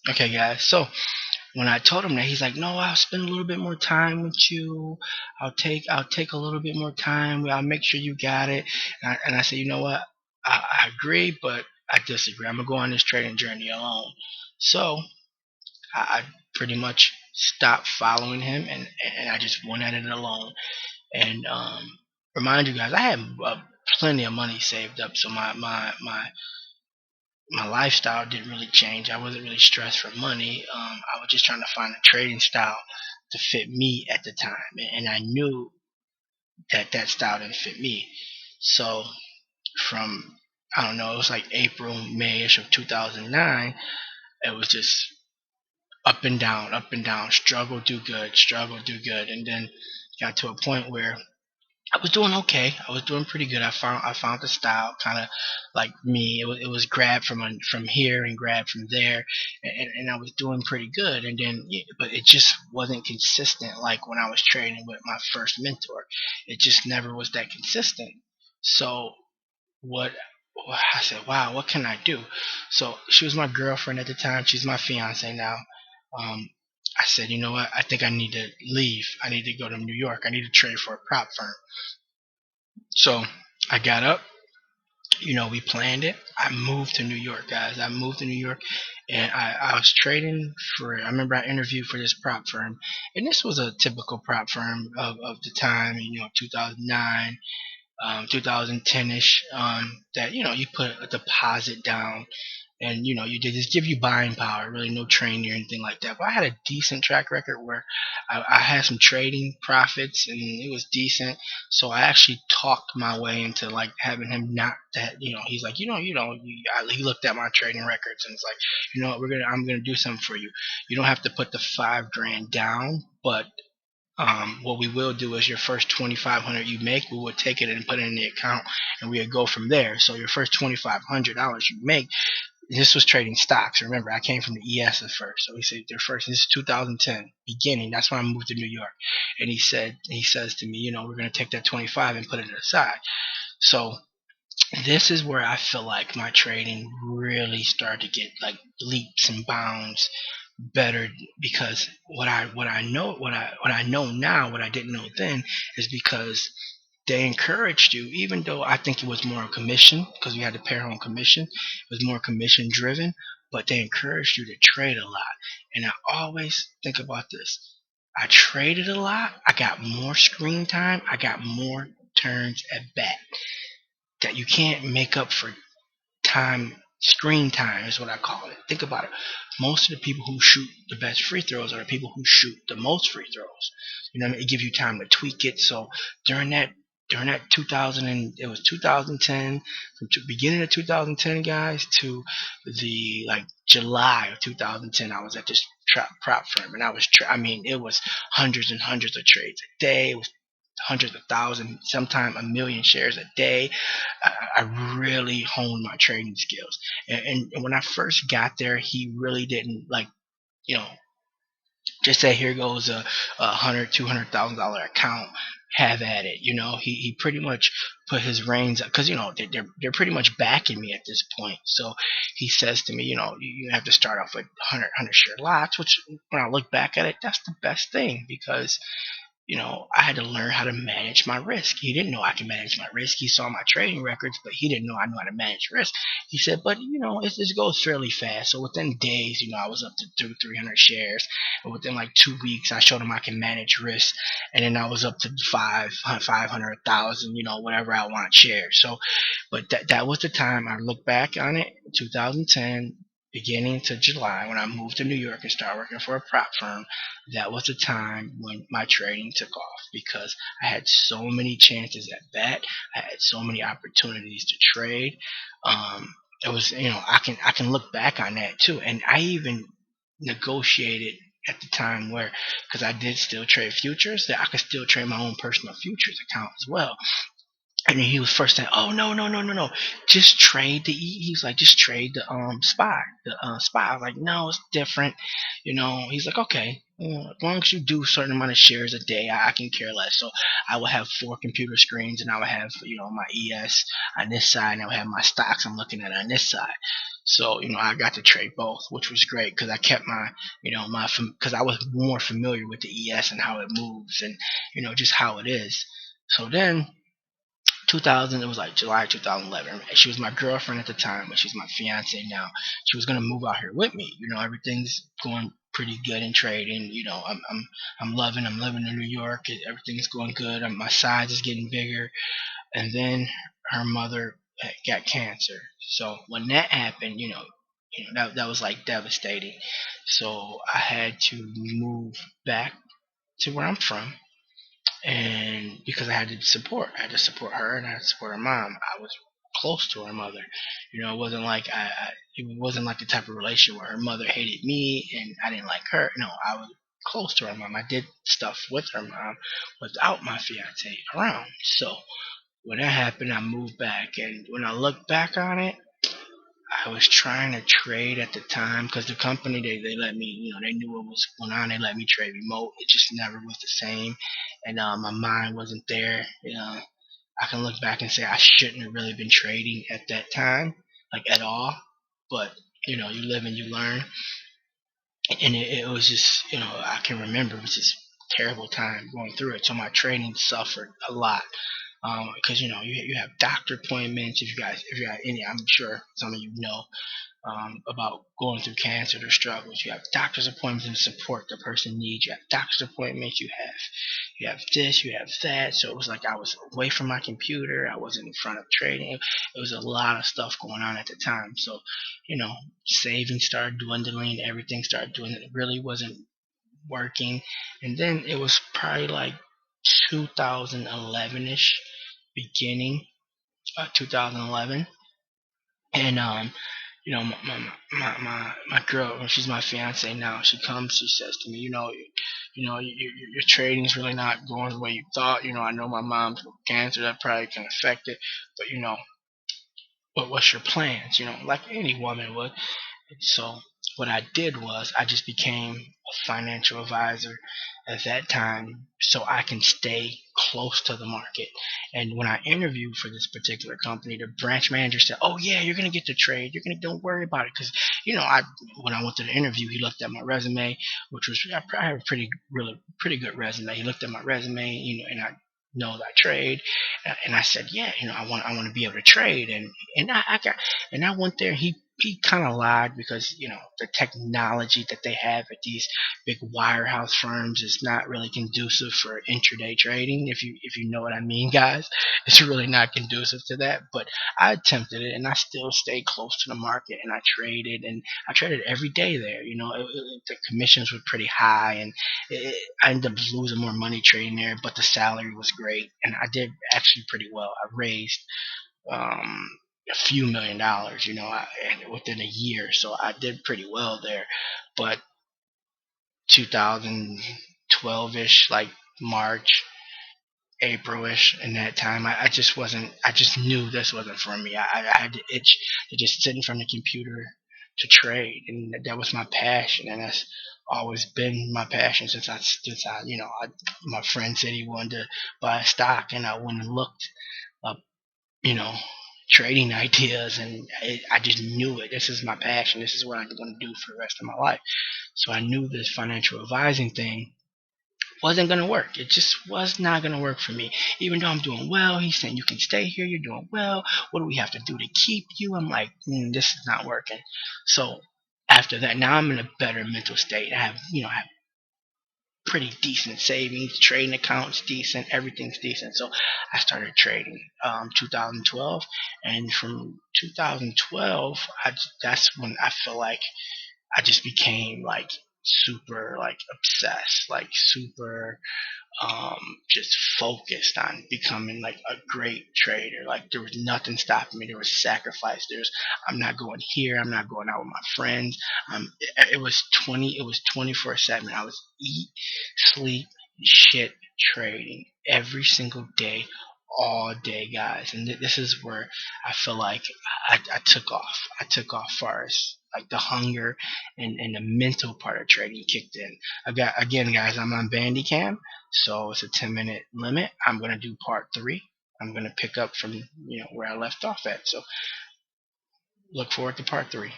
Okay, guys. So when I told him that, he's like, "No, I'll spend a little bit more time with you. I'll take a little bit more time. I'll make sure you got it." And I said, "You know what? I agree, but I disagree. I'm gonna go on this trading journey alone." So I pretty much stopped following him, and I just went at it alone. And remind you guys, I had plenty of money saved up, so my lifestyle didn't really change. I wasn't really stressed for money. I was just trying to find a trading style to fit me at the time, and I knew that that style didn't fit me. So from, I don't know, it was like April, Mayish of 2009. It was just up and down, struggle, do good, and then got to a point where I was doing okay. I was doing pretty good. I found the style kind of like me. It was grab from here and grab from there, and I was doing pretty good. And then, but it just wasn't consistent. Like when I was training with my first mentor, it just never was that consistent. So what? I said, wow, what can I do? So she was my girlfriend at the time. She's my fiance now. Um, I said, you know what? I think I need to leave. I need to go to New York. I need to trade for a prop firm. So I got up, we planned it. I moved to New York, guys. I moved to New York, and I was trading for, I remember I interviewed for this prop firm, and this was a typical prop firm of the time, 2009, 2010-ish, that, you put a deposit down, and you did just give you buying power, really no training or anything like that. But I had a decent track record where I had some trading profits, and it was decent. So I actually talked my way into like having him not that, he's like, he looked at my trading records and it's like, what, I'm gonna do something for you. You don't have to put the 5 grand down, but what we will do is your first 2,500 you make, we will take it and put it in the account, and we would go from there. So your first $2,500 you make, this was trading stocks. Remember, I came from the ES at first. So he said their first, this is 2010 beginning. That's when I moved to New York. And he says to me, we're going to take that 25 and put it aside. So this is where I feel like my trading really started to get like leaps and bounds better, because what I know now, what I didn't know then, is because they encouraged you, even though I think it was more on commission, because we had to pay our own commission. It was more commission driven, but they encouraged you to trade a lot. And I always think about this. I traded a lot. I got more screen time. I got more turns at bat that you can't make up for time. Screen time is what I call it. Think about it. Most of the people who shoot the best free throws are the people who shoot the most free throws. It gives you time to tweak it. So during that during that 2000, and it was 2010, from beginning of 2010, guys, to the like July of 2010, I was at this prop firm, and I mean, it was hundreds and hundreds of trades a day. It was hundreds of thousands, sometimes a million shares a day. I really honed my trading skills. And when I first got there, he really didn't like, you know, just say here goes a hundred, $200,000 account. Have at it. He pretty much put his reins up, because they're pretty much backing me at this point. So he says to me, you have to start off with 100 share lots, which when I look back at it, that's the best thing, because I had to learn how to manage my risk. He didn't know I could manage my risk. He saw my trading records, but he didn't know I knew how to manage risk. He said, but it goes fairly fast. So within days, I was up to 300 shares. But within like 2 weeks, I showed him I can manage risk. And then I was up to 500,000, whatever I want shares. So, but that was the time I look back on it, 2010, beginning to July, when I moved to New York and started working for a prop firm. That was the time when my trading took off, because I had so many chances at bat. I had so many opportunities to trade. It was, I can look back on that too, and I even negotiated at the time where, because I did still trade futures, that I could still trade my own personal futures account as well. And then he was first saying, "Oh, no, no, no, no, no, just trade the." He's like, "Just trade the spy, the spy." I was like, "No, it's different." He's like, "Okay." As long as you do a certain amount of shares a day, I can care less. So I would have four computer screens, and I would have my ES on this side, and I would have my stocks I'm looking at on this side. So I got to trade both, which was great because I kept my because I was more familiar with the ES and how it moves, and just how it is. So then 2000, it was like July 2011. She was my girlfriend at the time, but she's my fiance now. She was gonna move out here with me. Everything's going pretty good in trading. I'm loving. I'm living in New York. Everything's going good. My size is getting bigger. And then her mother got cancer. So when that happened, that was like devastating. So I had to move back to where I'm from, and because I had to support her, and I had to support her mom. I was close to her mother. It wasn't like it wasn't like the type of relation where her mother hated me and I didn't like her. No, I was close to her mom. I did stuff with her mom without my fiance around. So when that happened, I moved back, and when I look back on it, I was trying to trade at the time because the company they let me, they knew what was going on. They let me trade remote. It just never was the same, and my mind wasn't there. I can look back and say I shouldn't have really been trading at that time, like at all. But you live and you learn, and it was just I can remember it was just terrible time going through it. So my trading suffered a lot because you have doctor appointments. If you got any, I'm sure some of you know about going through cancer, their struggles. You have doctor's appointments and support the person needs. You have doctor's appointments. You have this. You have that. So it was like I was away from my computer. I wasn't in front of trading. It was a lot of stuff going on at the time. So savings started dwindling. Everything started dwindling. It really wasn't working. And then it was probably like 2011ish, beginning 2011, and my girl, when she's my fiance now, she comes, she says to me, your trading is really not going the way you thought. I know my mom's got cancer, that probably can affect it, but what's your plans? Like any woman would. So what I did was I just became a financial advisor at that time so I can stay close to the market. And when I interviewed for this particular company, the branch manager said, "Oh yeah, you're gonna get the trade. You're gonna don't worry about it." Because I when I went to the interview, he looked at my resume, which was I have a really pretty good resume. He looked at my resume, and I know that I trade, and I said, "Yeah, I want to be able to trade." And I went there. He kind of lied because the technology that they have at these big wirehouse firms is not really conducive for intraday trading. If you know what I mean, guys, it's really not conducive to that. But I attempted it, and I still stayed close to the market, and I traded every day there. The commissions were pretty high, and I ended up losing more money trading there, but the salary was great, and I did actually pretty well. I raised um, a few $1 million, and within a year. So I did pretty well there. But 2012ish, like March, Aprilish, in that time, I just wasn't. I just knew this wasn't for me. I had the itch to just sit in front of the computer to trade, and that was my passion, and that's always been my passion since I my friend said he wanted to buy a stock, and I went and looked up you know, trading ideas, and I just knew it. This is my passion. This is what I'm going to do for the rest of my life. So I knew this financial advising thing wasn't going to work. It just was not going to work for me. Even though I'm doing well, he's saying you can stay here. You're doing well. What do we have to do to keep you? I'm like, this is not working. So after that, now I'm in a better mental state. I have pretty decent savings, trading accounts decent, everything's decent. So I started trading 2012, and from 2012, that's when I feel like I just became like super like obsessed, like super um, just focused on becoming like a great trader. Like there was nothing stopping me. There was sacrifice. I'm not going here. I'm not going out with my friends. It was 20. It was 24/7. I was eat, sleep, shit trading every single day, all day, guys. And this is where I feel like I took off. I took off far as like the hunger and the mental part of trading kicked in. Again, guys, I'm on Bandicam, so it's a 10-minute limit. I'm gonna do part 3. I'm gonna pick up from where I left off at. So look forward to part 3.